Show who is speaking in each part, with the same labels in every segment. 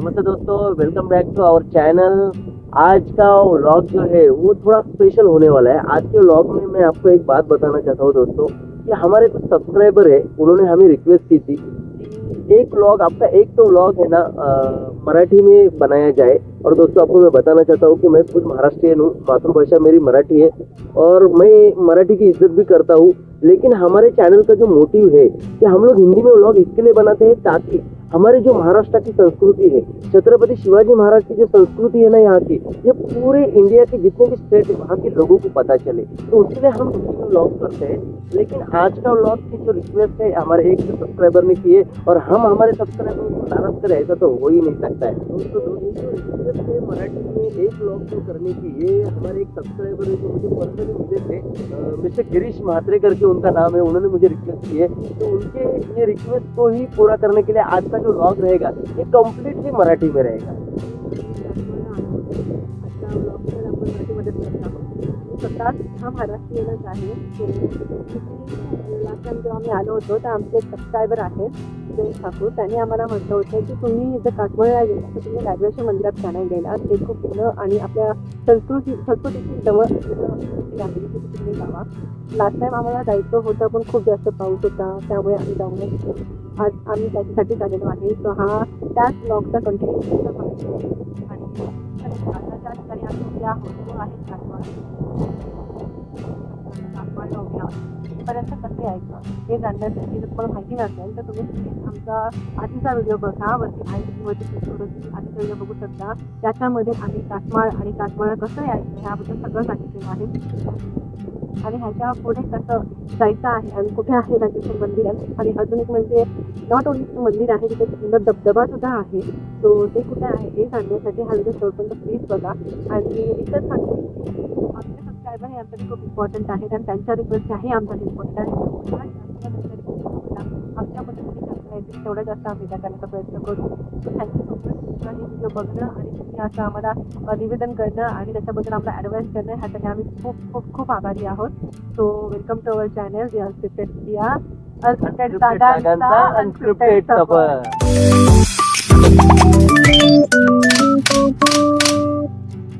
Speaker 1: नमस्ते दोस्तों, welcome back to our channel. आज का व्लॉग जो है वो थोड़ा स्पेशल होने वाला है। आज के व्लॉग में मैं आपको एक बात बताना चाहता हूँ दोस्तों कि हमारे कुछ सब्सक्राइबर है, उन्होंने हमें रिक्वेस्ट की थी कि एक व्लॉग आपका एक तो व्लॉग है ना मराठी में बनाया जाए। और दोस्तों आपको मैं बताना चाहता हूँ कि मैं खुद महाराष्ट्रियन हूँ, मातृभाषा मेरी मराठी है और मैं मराठी की इज्जत भी करता हूँ। लेकिन हमारे चैनल का जो मोटिव है कि हम लोग हिंदी में व्लॉग इसके लिए बनाते हैं ताकि हमारे जो महाराष्ट्र की संस्कृति है, छत्रपति शिवाजी महाराज की जो संस्कृति है ना यहाँ की, ये पूरे इंडिया के जितने भी स्टेट है वहाँ के लोगों को पता चले, तो उसके लिए हम हिंदी में व्लॉग करते हैं। लेकिन आज का व्लॉग की जो रिक्वेस्ट है हमारे एक सब्सक्राइबर ने की है और हम हमारे सब्सक्राइबर को नाराज करें ऐसा तो हो ही नहीं सकता है। दोस्तों रिक्वेस्ट है मराठी में एक व्लॉग जो करने की, ये हमारे एक सब्सक्राइबर है जो मुझे पर्सनली मिले थे, मिस्टर गिरीश म्हात्रे करके उनका नाम है, उन्होंने मुझे रिक्वेस्ट की है। तो उनके ये रिक्वेस्ट को ही पूरा करने के लिए आज का जो व्लॉग रहेगा ये कंप्लीटली मराठी में रहेगा।
Speaker 2: हा महाराष्ट्रीयनच आहे। लास्ट टाइम जेव्हा आम्ही आलो होतो तर आमचे एक सबस्क्रायबर आहेत जयेश ठाकूर, त्यांनी आम्हाला म्हटलं होतं की तुम्ही जर काश्मीरला गेला तर तुम्ही राजवेश्वर मंदिरात का नाही गेला, ते खूप जुनं आणि आपल्या संस्कृतीची जवळ आहे, तुम्ही जावा। लास्ट टाइम आम्हाला जायचं होतं पण खूप जास्त पाऊस होता, त्यामुळे आम्ही जाऊ नाही शकलो। आज आम्ही त्याच्यासाठी झालेलो आहे। तो हा त्याच ब्लॉगचा कंटिन्यूचा भाग आहे आणि आता ज्या ठिकाणी आम्ही उद्या आहोत तो आहे पर्यंत कसे यायचं हे जाणण्यासाठी जर तुम्हाला माहिती नसेल तर तुम्ही प्लीज आमचा आधीचा व्हिडिओ बघा, वरती आधीचा व्हिडिओ बघू शकता। त्याच्यामध्ये आम्ही काश्माळ आणि काश्माळ कसं यायचं ह्याबद्दल सगळं सांगितलेलं आहे आणि ह्याच्या पुढे कसं जायचं आहे आणि कुठे आहे राजेश्वर मंदिर आहे। आणि अजून एक म्हणजे नॉट ओनली मंदिर आहे, तिथे सुंदर धबधबा सुद्धा आहे, तो ते कुठे आहे हे सांगण्यासाठी हा व्हिडिओ शेवटपर्यंत प्लीज बघा। आणि एकच सांगते आपले सबस्क्रायबर हे आमच्यासाठी खूप इम्पॉर्टंट आहेत आणि त्यांच्या रिक्वेस्ट आहे आमच्यासाठी इम्पॉर्टंट आहे। आमच्या पद्धतीने करता येतील तेवढं जास्त आम्ही त्या करण्याचा प्रयत्न करू। थँक्यू सो मच हे व्हिडिओ बघणं आणि तुम्ही असं आम्हाला निवेदन करणं आणि त्याच्याबद्दल आम्हाला ॲडवाईस करणं ह्यासाठी आम्ही खूप खूप खूप आभारी आहोत। So welcome to our channel the unscripted Priya, unscripted दादांचा अनस्क्रिप्टेड सफर।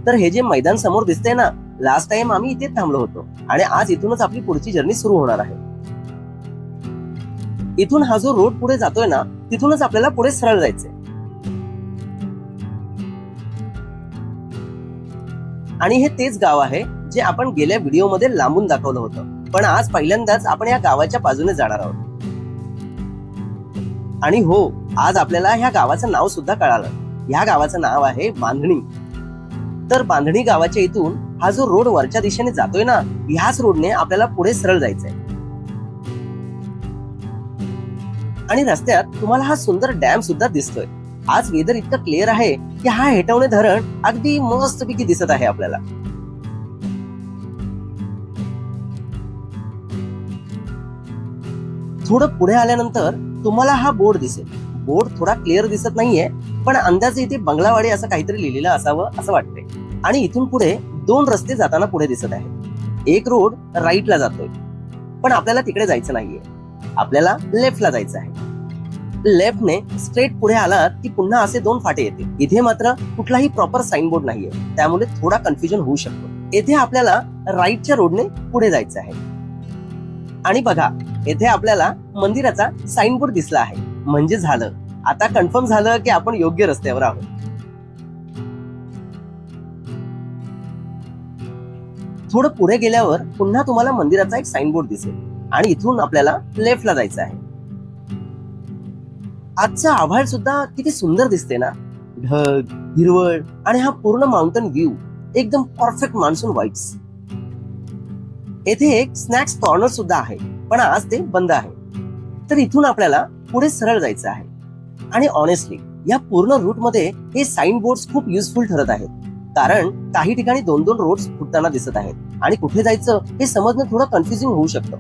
Speaker 1: तर हे जे मैदान समोर दिसतंय ना, लास्ट टाइम आम्ही इथे थांबलो होतो आणि आज इथूनच आपली पुढची जर्नी सुरू होणार आहे। इथून हा जो रोड पुढे जातोय ना, तिथूनच आपल्याला पुढे सरळ जायचंय आणि हे तेच गाव आहे जे आपण गेल्या व्हिडिओ मध्ये लांबून दाखवलं होतं, पण आज पहिल्यांदाच आपण या गावाच्या बाजूने जाणार आहोत। आणि हो, आज आपल्याला ह्या गावाचं नाव सुद्धा कळालं। ह्या गावाचं नाव आहे बांधणी। तर बांधणी गावाच्या इथून हा जो रोड वरच्या दिशेने जातोय ना, ह्याच रोडने आपल्याला पुढे सरळ जायचंय। आणि रस्त्यात तुम्हाला हा सुंदर डॅम सुद्धा दिसतोय। आज वेदर इतकं क्लिअर आहे की हा हेटवणे धरण अगदी मस्तपैकी दिसत आहे आपल्याला। थोडं पुढे आल्यानंतर तुम्हाला हा बोर्ड दिसेल। बोर्ड थोडा क्लिअर दिसत नाहीये, पण अंदाजे इथे बंगलावाडी असं काहीतरी लिहिलेलं असावं असं वाटतंय। आणि इथून पुढे दोन रस्ते जाताना पुढे दिसत आहेत। एक रोड राईटला जातोय, पण आपल्याला तिकडे जायचं नाहीये, आपल्याला लेफ्टला जायचं आहे। लेफ्टने स्ट्रेट पुढे आलात की पुन्हा असे दोन फाटे येतील। इथे मात्र कुठलाही प्रॉपर साइन बोर्ड नाहीये, त्यामुळे थोडा कन्फ्युजन होऊ शकतो। येथे आपल्याला राईटच्या रोडने पुढे जायचं आहे। आणि बघा, येथे आपल्याला मंदिराचा साइन बोर्ड दिसला आहे, म्हणजे झालं, आता कन्फर्म झालं की आपण योग्य रस्त्यावर आहोत। थोडं पुढे गेल्यावर पुन्हा तुम्हाला मंदिराचा एक साइन बोर्ड दिसेल आणि इथून आपल्याला लेफ्टला जायचं आहे। आजचं आभाळ सुद्धा किती सुंदर दिसते ना, ढग, हिरवळ आणि हा पूर्ण माउंटन व्ह्यू, एकदम परफेक्ट मान्सून वाइब्स। येथे एक स्नॅक्स कॉर्नर सुद्धा आहे, पण आज ते बंद आहे। तर इथून आपल्याला पुढे सरळ जायचं आहे। आणि ऑनेस्टली या पूर्ण रूट मध्ये हे साइन बोर्ड्स खूप युजफुल ठरत आहेत, कारण काही ठिकाणी दोन दोन रोड्स फुटताना दिसत आहेत आणि कुठे जायचं हे समजणं थोडं कन्फ्युजिंग होऊ शकतं।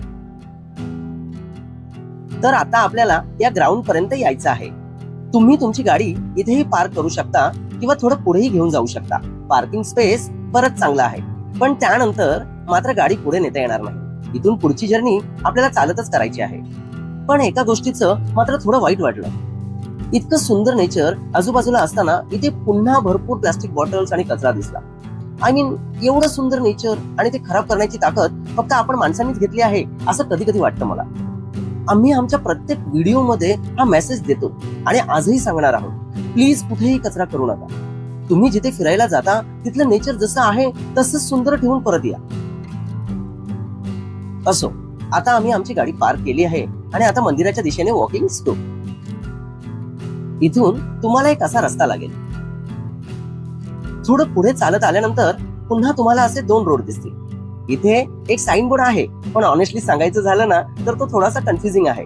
Speaker 1: तर आता आपल्याला या ग्राउंड पर्यंत यायचं आहे। तुम्ही तुमची गाडी इथेही पार्क करू शकता किंवा थोडं पुढेही घेऊन जाऊ शकता। पार्किंग स्पेस बरंच चांगला आहे, पण त्यानंतर मात्र गाडी पुढे नेता येणार नाही। इथून पुढची जर्नी आपल्याला चालतच करायची आहे। पण एका गोष्टीचं मात्र थोडं वाईट वाटलं, इतकं सुंदर नेचर आजूबाजूला असताना इथे पुन्हा भरपूर प्लास्टिक बॉटल्स आणि कचरा दिसला. आय मीन, एवढं सुंदर नेचर आणि ते खराब करण्याची ताकद फक्त आपण माणसांनीच घेतली आहे असं कधी कधी वाटतं मला. आम्ही आमच्या प्रत्येक व्हिडिओ मध्ये हा मेसेज देतो आणि आजही सांगणार आहोत, प्लीज कुठेही कचरा करू नका. तुम्ही जिथे फिरायला जाता तिथलं नेचर जसं आहे तसंच सुंदर ठेवून परत या. असो, आता आम्ही आमची गाडी पार्क केली आहे आणि आता मंदिराच्या दिशेने वॉकिंग सुरू. इथून तुम्हाला एक असा रस्ता लागेल. थोडं पुढे चालत आल्यानंतर पुन्हा तुम्हाला असे 2 रोड दिसतील. इथे एक साइन बोर्ड आहे, पण ऑनेस्टली सांगायचं झालं ना तर तो थोडासा कन्फ्युजिंग आहे.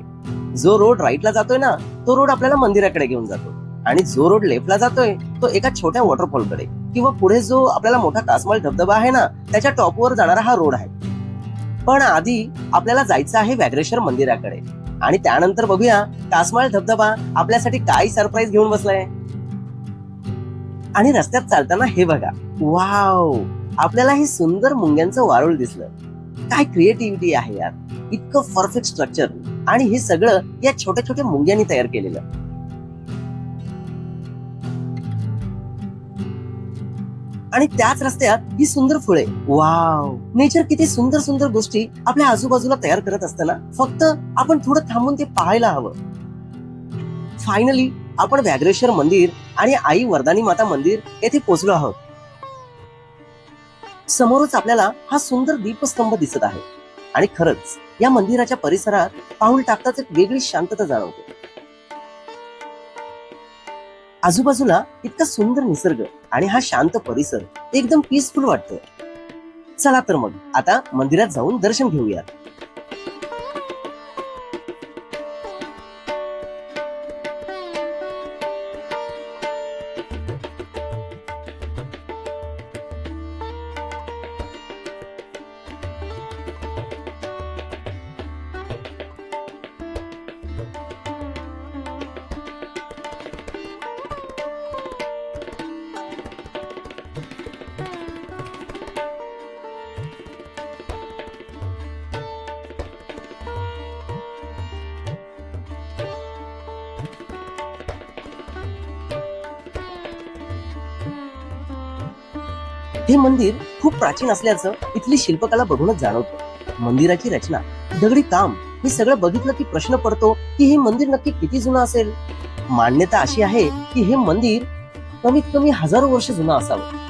Speaker 1: जो रोड राईटला जातोय ना तो रोड आपल्याला मंदिराकडे घेऊन जातो आणि जो रोड लेफ्टला जातोय तो एका छोट्या वॉटरफॉलकडे किंवा पुढे जो आपल्याला मोठा कासमाल धबधबा आहे ना त्याच्या टॉपवर जाणारा हा रोड आहे. पण आधी आपल्याला जायचं आहे व्याघ्रेश्वर मंदिराकडे आणि त्यानंतर बघूया कासमाल धबधबा आपल्यासाठी काय सरप्राईज घेऊन बसलाय. आणि रस्त्यात चालताना हे बघा, वाव, आपल्याला हे सुंदर मुंग्यांचं वारुळ दिसलं. काय क्रिएटिव्हिटी आहे यार, इतकं परफेक्ट स्ट्रक्चर आणि हे सगळं या छोट्या छोट्या मुंग्यांनी तयार केलेलं. आणि त्याच रस्त्यात ही सुंदर फुले. वाव, नेचर किती सुंदर सुंदर गोष्टी आपल्या आजूबाजूला तयार करत असताना फक्त आपण थोडं थांबून ते पाहायला हवं. फायनली आपण व्याघ्रेश्वर मंदिर आणि आई वरदानी माता मंदिर येथे पोहोचलो आहोत. समोरच आपल्याला हा सुंदर दीपस्तंभ दिसत आहे आणि खरंच या मंदिराच्या परिसरात पाऊल टाकताच एक वेगळी शांतता जाणवते. आजूबाजूला इतका सुंदर निसर्ग आणि हा शांत परिसर एकदम पीसफुल वाटतोय. चला तर मग आता मंदिरात जाऊन दर्शन घेऊया. हे मंदिर खूप प्राचीन असल्याचं इथली शिल्पकला बघूनच जाणवतं. मंदिराची रचना, दगडी काम, हे सगळं बघितलं की प्रश्न पडतो की हे मंदिर नक्की किती जुनं असेल. मान्यता अशी आहे की हे मंदिर कमीत कमी हजारो वर्ष जुनं असावं.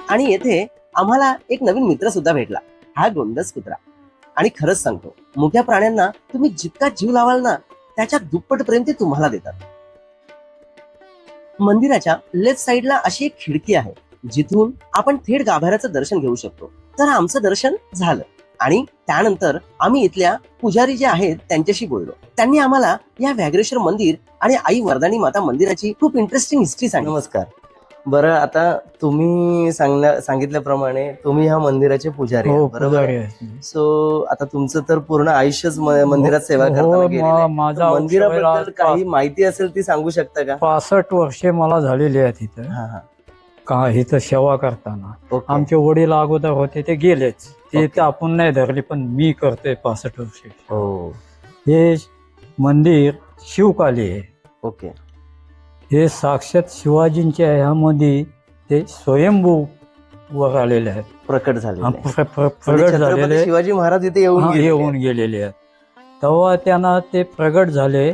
Speaker 1: आणि येथे आम्हाला एक नवीन मित्र सुद्धा भेटला, हा गोंडस कुत्रा. आणि खरंच सांगतो, मोठ्या प्राण्यांना तुम्ही जितका जीव लावाल ना त्याच्या दुप्पट प्रेम ते तुम्हाला देतात. मंदिराच्या लेफ्ट साइडला अशी एक खिडकी आहे जिथून आपण थेट गाभाऱ्याचं दर्शन घेऊ शकतो. तर आमचं दर्शन झालं आणि त्यानंतर आम्ही इथल्या पुजारी जे आहेत त्यांच्याशी बोललो. त्यांनी आम्हाला या व्याघ्रेश्वर मंदिर आणि आई वरदानी माता मंदिराची खूप इंटरेस्टिंग हिस्ट्री सांगितली.
Speaker 3: नमस्कार.
Speaker 1: बरं, आता तुम्ही सांगितल्याप्रमाणे तुम्ही ह्या मंदिराचे पुजारी
Speaker 3: हो
Speaker 1: आहात, बरोबर
Speaker 3: पुजारी
Speaker 1: आहे?
Speaker 3: आहे.
Speaker 1: सो आता तुमचं तर पूर्ण आयुष्यच मंदिरात सेवा
Speaker 3: हो,
Speaker 1: करताना गेलेलं आहे.
Speaker 3: माझा
Speaker 1: तर
Speaker 3: औषध
Speaker 1: मंदिराबद्दल काही माहिती असेल ती सांगू शकता का?
Speaker 3: 65 वर्षे मला झालेली आहेत इथं.
Speaker 1: हा हा.
Speaker 3: का इथं सेवा करताना
Speaker 1: ओके.
Speaker 3: आमचे वडील अगोदर होते ते गेलेच, ते
Speaker 1: ओके.
Speaker 3: तर आपण नाही धरले, पण मी करतोय 65 वर्षे.
Speaker 1: हो.
Speaker 3: हे मंदिर शिवकाली आहे.
Speaker 1: ओके.
Speaker 3: हे साक्षात शिवाजींच्या ह्यामध्ये ते स्वयंभू वर आलेले आहेत.
Speaker 1: प्रकट झालेलं आहे. म्हणजे
Speaker 3: प्रगट झालेले
Speaker 1: छत्रपती
Speaker 3: आहेत.
Speaker 1: शिवाजी महाराज इथे येऊन गेलेले आहेत.
Speaker 3: येऊन गेलेले आहेत. तेव्हा त्यांना ते प्रगट झाले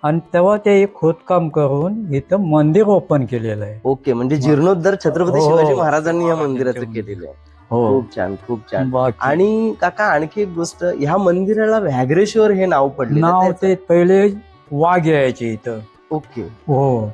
Speaker 3: आणि तेव्हा ते खोदकाम करून इथं मंदिर ओपन केलेलं आहे.
Speaker 1: ओके, म्हणजे जीर्णोद्धार छत्रपती
Speaker 3: हो.
Speaker 1: शिवाजी महाराजांनी या मंदिराचं केलेलं आहे.
Speaker 3: हो.
Speaker 1: खूप छान, खूप छान.
Speaker 3: बाकी
Speaker 1: आणि काका आणखी एक गोष्ट, ह्या मंदिराला व्याघ्रेश्वर हे नाव पडले.
Speaker 3: नाव ते पहिले वाघ यायचे इथं.
Speaker 1: ओके.
Speaker 3: हो,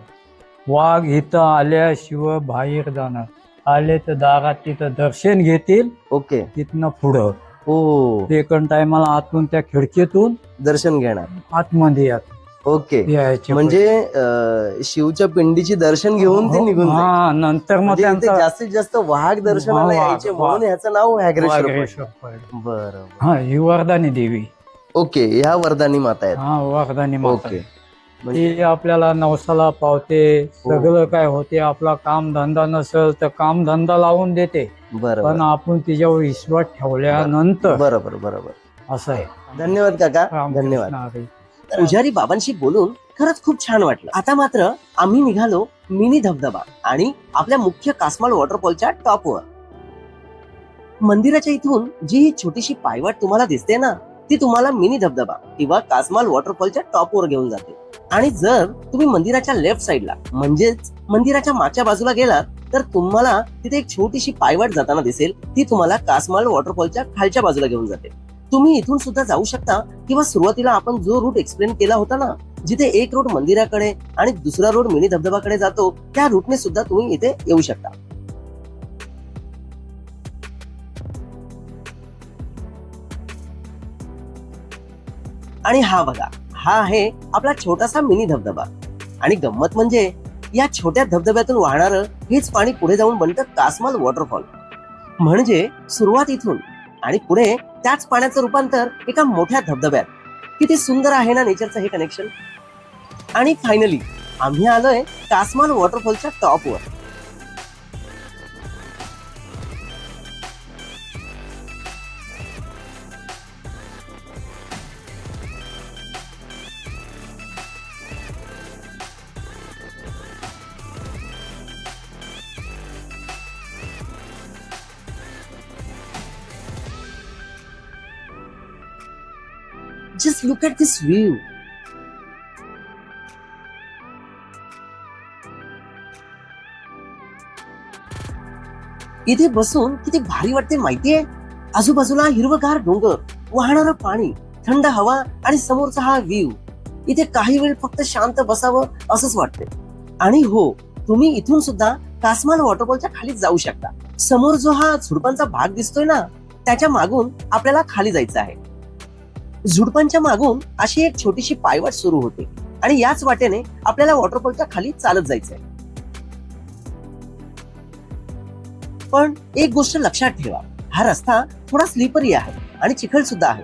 Speaker 3: वाघ इथं आल्याशिवाय बाहेर जाणार. आले तर दारात तिथं दर्शन घेतील,
Speaker 1: ओके.
Speaker 3: तिथनं पुढं
Speaker 1: हो,
Speaker 3: सेकंड टायमाला आतून त्या खिडकीतून
Speaker 1: दर्शन घेणार.
Speaker 3: आतमध्ये
Speaker 1: ओके,
Speaker 3: यायचे.
Speaker 1: म्हणजे शिवच्या पिंडीची दर्शन घेऊन ते निघून जायचे.
Speaker 3: हा, नंतर मग
Speaker 1: म्हणजे इथे
Speaker 3: त्यांचा
Speaker 1: जास्तीत जास्त वाघ दर्शनाला
Speaker 3: वाघ,
Speaker 1: यायचे,
Speaker 3: वाघ.
Speaker 1: म्हणून ह्याचं नाव व्याघ्रेश्वर
Speaker 3: वाघेश्वर
Speaker 1: पडलं.
Speaker 3: पडलं.
Speaker 1: बरं.
Speaker 3: हा, ही वरदानी देवी.
Speaker 1: ओके, ह्या वरदानी माता आहेत.
Speaker 3: हा, वरदानी माता.
Speaker 1: ओके. म्हणजे
Speaker 3: ती आपल्याला नवसाला पावते, सगळं काय होते. आपला काम धंदा नसेल तर काम धंदा लावून देते,
Speaker 1: बरं
Speaker 3: पण आपण तिच्यावर विश्वास ठेवल्यानंतर
Speaker 1: बरोबर बरोबर.
Speaker 3: असं आहे.
Speaker 1: धन्यवाद काका,
Speaker 3: रामकृष्ण
Speaker 1: धन्यवाद.
Speaker 3: हरी.
Speaker 1: पुजारी बाबांशी बोलून खरंच खूप छान वाटलं. आता मात्र आम्ही निघालो मिनी धबधबा आणि आपल्या मुख्य कासमाल वॉटरफॉलच्या टॉपवर. मंदिराच्या इथून जी ही छोटीशी पायवाट तुम्हाला दिसते ना, ती तुम्हाला मिनी धबधबा किंवा कासमाल वॉटरफॉलच्या टॉपवर घेऊन जाते. आणि जर तुम्ही मंदिराच्या लेफ्ट साइडला म्हणजेच मंदिराच्या मागच्या बाजूला गेलात तर तुम्हाला तिथे एक छोटीशी पायवाट जाताना दिसेल. ती तुम्हाला कासमाल वॉटरफॉलच्या खालच्या बाजूला घेऊन जाते. तुम्ही इथून सुद्धा जाऊ शकता, किंवा सुरुवातीला आपण जो रूट एक्सप्लेन केला होता ना, जिथे एक रूट मंदिराकडे आणि दुसरा रूट मिनी धबधबाकडे जातो, त्या रूटने सुद्धा तुम्ही इथे येऊ शकता. आणि हा बघा, हा आहे आपला छोटासा मिनी धबधबा. आणि गंमत म्हणजे या छोट्या धबधब्यातून वाहणारं हेच पाणी पुढे जाऊन बनतं कासमाल वॉटरफॉल. म्हणजे सुरुवात इथून आणि पुढे त्याच पाण्याचं रूपांतर एका मोठ्या धबधब्यात. किती सुंदर आहे ना नेचरचं हे कनेक्शन. आणि फायनली आम्ही आलोय कासमाल वॉटरफॉलच्या टॉपवर. Just look at this view. इथे बसून किती भारी वाटते माहितीये. आजूबाजूला हिरवगार डोंगर, वाहणारं पाणी, थंड हवा आणि समोरचा हा व्ह्यू. इथे काही वेळ फक्त शांत बसावं असंच वाटते. आणि हो, तुम्ही इथून सुद्धा कासमाल वॉटरफॉलच्या खाली जाऊ शकता. समोर जो हा झुडपांचा भाग दिसतोय ना, त्याच्या मागून आपल्याला खाली जायचं आहे. झुडपांच्या मागून अशी एक छोटीशी पायवाट सुरू होते आणि याच वाटेने आपल्याला वॉटरफॉलच्या खाली चालत जायचंय. पण एक गोष्ट लक्षात ठेवा, हा रस्ता थोडा स्लिपरी आहे आणि चिखल सुद्धा आहे.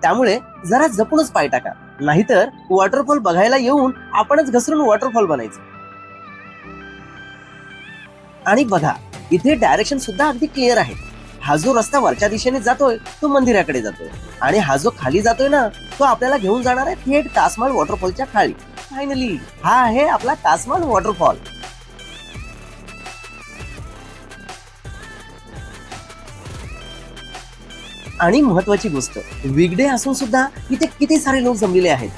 Speaker 1: त्यामुळे जरा जपूनच पाय टाका, नाहीतर वॉटरफॉल बघायला येऊन आपणच घसरून वॉटरफॉल बनायचं. आणि बघा, इथे डायरेक्शन सुद्धा अगदी क्लिअर आहे. हा जो रस्ता वरच्या दिशेने जातोय तो मंदिराकडे जातोय, आणि हा जो खाली जातोय ना, तो आपल्याला घेऊन जाणार आहे थेट कासमाल वॉटरफॉलच्या खाली. फायनली हा आहे आपला कासमाल वॉटरफॉल. आणि महत्वाची गोष्ट, वीकडे असून सुद्धा इथे किती सारे लोक जमलेले आहेत.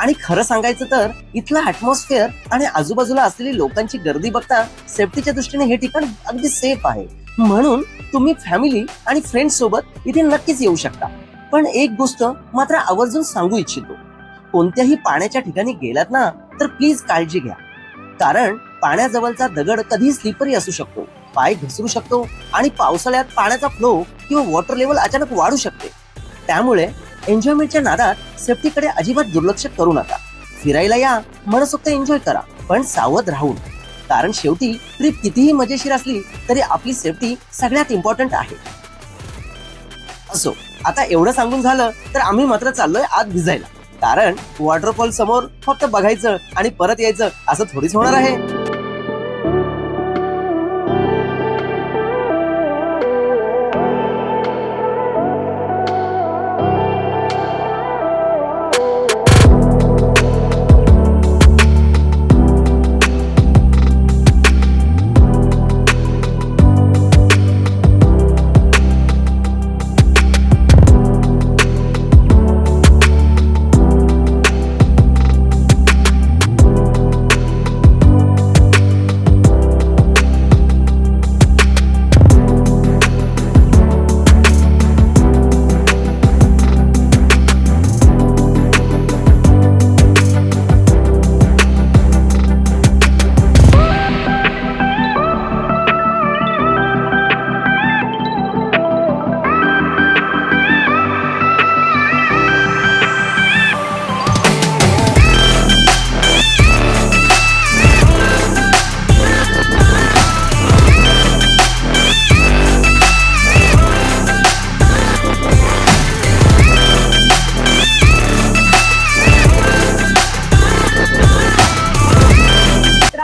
Speaker 1: आणि खरं सांगायचं तर इथला ऍटमॉस्फिअर आणि आजूबाजूला असलेली लोकांची गर्दी बघता सेफ्टीच्या दृष्टीने हे ठिकाण अगदी सेफ आहे. म्हणून तुम्ही फॅमिली आणि फ्रेंड्स सोबत इथे नक्कीच येऊ शकता. पण एक गोष्ट मात्र आवर्जून सांगू इच्छितो, कोणत्याही पाण्याच्या ठिकाणी गेलात ना तर प्लीज काळजी घ्या. कारण पाण्याजवळचा दगड कधीही स्लिपरी असू शकतो, पाय घसरू शकतो, आणि पावसाळ्यात पाण्याचा फ्लो किंवा वॉटर लेवल अचानक वाढू शकते. त्यामुळे एन्जॉयमेंटच्या नादात सेफ्टीकडे अजिबात दुर्लक्ष करू नका. फिरायला या, मनसोक्त एन्जॉय करा, पण सावध राहून. कारण शेवटी ट्रिप कितीही मजेशीर असली तरी आपली सेफ्टी सगळ्यात इम्पॉर्टंट आहे. असो, आता एवढं सांगून झालं तर आम्ही मात्र चाललोय आत भिजायला, कारण वॉटरफॉल समोर फक्त बघायचं आणि परत यायचं असं थोडीच होणार आहे.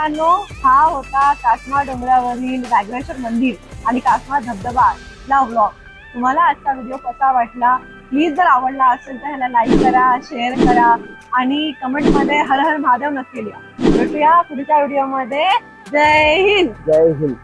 Speaker 2: मित्रांनो, हा होता कासमाळ डोंगरावरील रायगडेश्वर मंदिर आणि कासमाळ धबधबाला व्लॉग. तुम्हाला आजचा व्हिडिओ कसा वाटला? प्लीज जर आवडला असेल तर ह्याला लाईक करा, शेअर करा आणि कमेंटमध्ये हर हर महादेव नक्की लिहा. भेटूया पुढच्या व्हिडिओमध्ये. जय हिंद.
Speaker 1: जय हिंद.